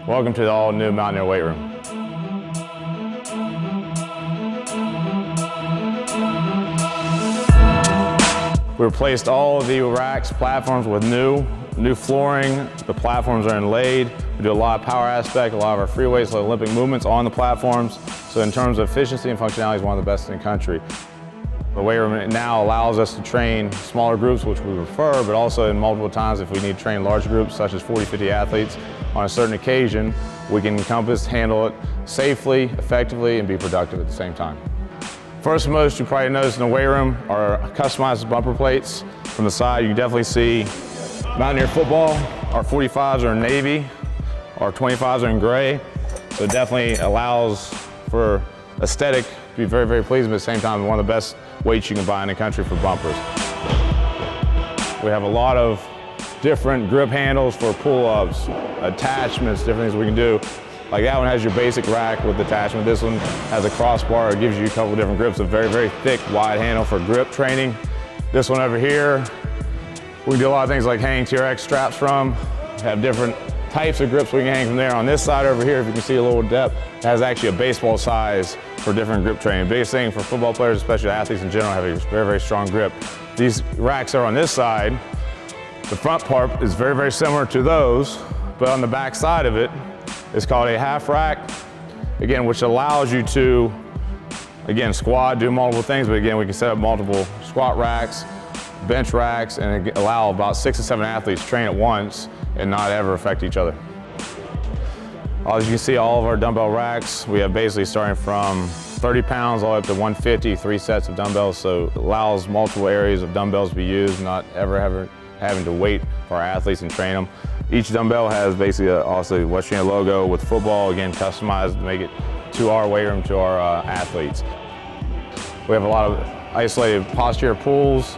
Welcome to the all-new Mountaineer weight room. We replaced all of the racks, platforms with new flooring. The platforms are inlaid. We do a lot of power aspect, a lot of our free weights, Olympic movements on the platforms. So in terms of efficiency and functionality, it's one of the best in the country. The weight room now allows us to train smaller groups, which we prefer, but also in multiple times if we need to train large groups, such as 40, 50 athletes, on a certain occasion, we can handle it safely, effectively, and be productive at the same time. First and most, you probably noticed in the weight room are customized bumper plates. From the side, you can definitely see Mountaineer football. Our 45s are in navy, our 25s are in gray. So it definitely allows for aesthetic to be very, very pleasing, but at the same time, one of the best weights you can buy in the country for bumpers. We have a lot of different grip handles for pull-ups, attachments, different things we can do. Like that one has your basic rack with attachment. This one has a crossbar. It gives you a couple different grips, a very, very thick, wide handle for grip training. This one over here, we can do a lot of things like hang TRX straps from, have different types of grips we can hang from there. On this side over here, if you can see a little depth, it has actually a baseball size for different grip training. Biggest thing for football players, especially athletes in general, have a very, very strong grip. These racks are on this side. The front part is very, very similar to those, but on the back side of it, it's called a half rack, again, which allows you to, again, squat, do multiple things, but again, we can set up multiple squat racks, bench racks, and allow about 6 to 7 athletes to train at once and not ever affect each other. As you can see, all of our dumbbell racks, we have basically starting from 30 pounds all the way up to 150, 3 sets of dumbbells, so it allows multiple areas of dumbbells to be used, not ever having to wait for our athletes and train them. Each dumbbell has basically also West Virginia logo with football, again, customized to make it to our weight room, to our athletes. We have a lot of isolated posterior pulls.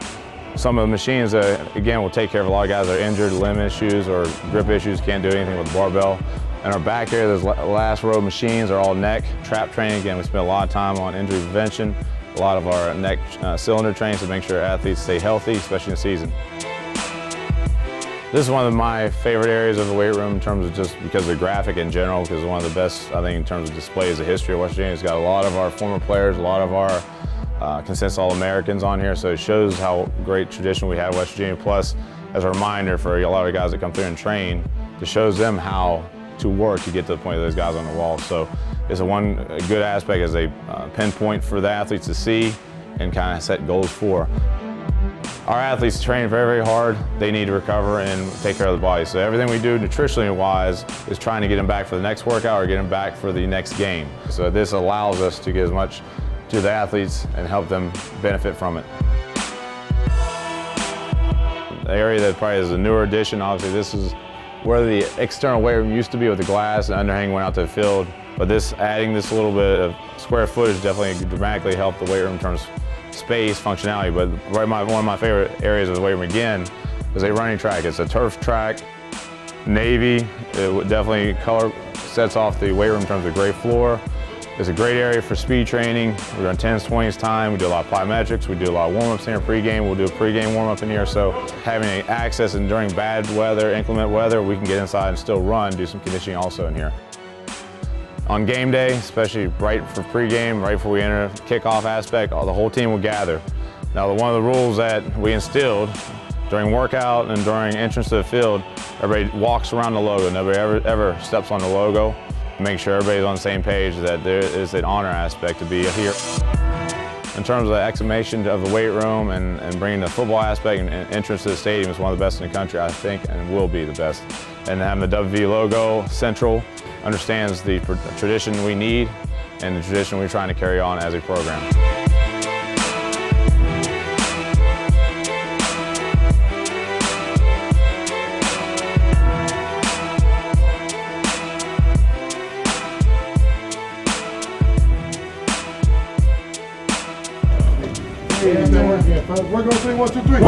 Some of the machines, again, will take care of a lot of guys that are injured, limb issues or grip issues, can't do anything with the barbell. In our back area, those last row machines are all neck trap training. Again, we spend a lot of time on injury prevention, a lot of our neck cylinder training to make sure athletes stay healthy, especially in the season. This is one of my favorite areas of the weight room in terms of just because of the graphic in general, because it's one of the best, I think, in terms of displays, the history of West Virginia. It's got a lot of our former players, a lot of our consensus All-Americans on here, so it shows how great tradition we have in West Virginia. Plus, as a reminder for a lot of guys that come through and train, it shows them how to work to get to the point of those guys on the wall. So it's a good aspect as a pinpoint for the athletes to see and kind of set goals for. Our athletes train very, very hard. They need to recover and take care of the body. So everything we do nutritionally wise is trying to get them back for the next workout or get them back for the next game. So this allows us to get as much to the athletes and help them benefit from it. The area that probably is a newer addition, obviously this is where the external weight room used to be with the glass and underhang went out to the field. But adding this little bit of square footage definitely dramatically helped the weight room in terms of space, functionality, but one of my favorite areas of the weight room again is a running track. It's a turf track, navy. It would definitely color sets off the weight room in terms of gray floor. It's a great area for speed training. We run 10s, 20s time. We do a lot of plyometrics. We do a lot of warm-ups in here pregame. We'll do a pregame warm-up in here. So having access and during bad weather, inclement weather, we can get inside and still run, do some conditioning also in here. On game day, especially right for pregame, right before we enter the kickoff aspect, the whole team will gather. Now, one of the rules that we instilled during workout and during entrance to the field, everybody walks around the logo. Nobody ever steps on the logo. Make sure everybody's on the same page that there is an honor aspect to be here. In terms of the exclamation of the weight room and bringing the football aspect and entrance to the stadium is one of the best in the country, I think, and will be the best. And having the WV logo central understands the tradition we need and the tradition we're trying to carry on as a program. We're going to say 1, 2, 3.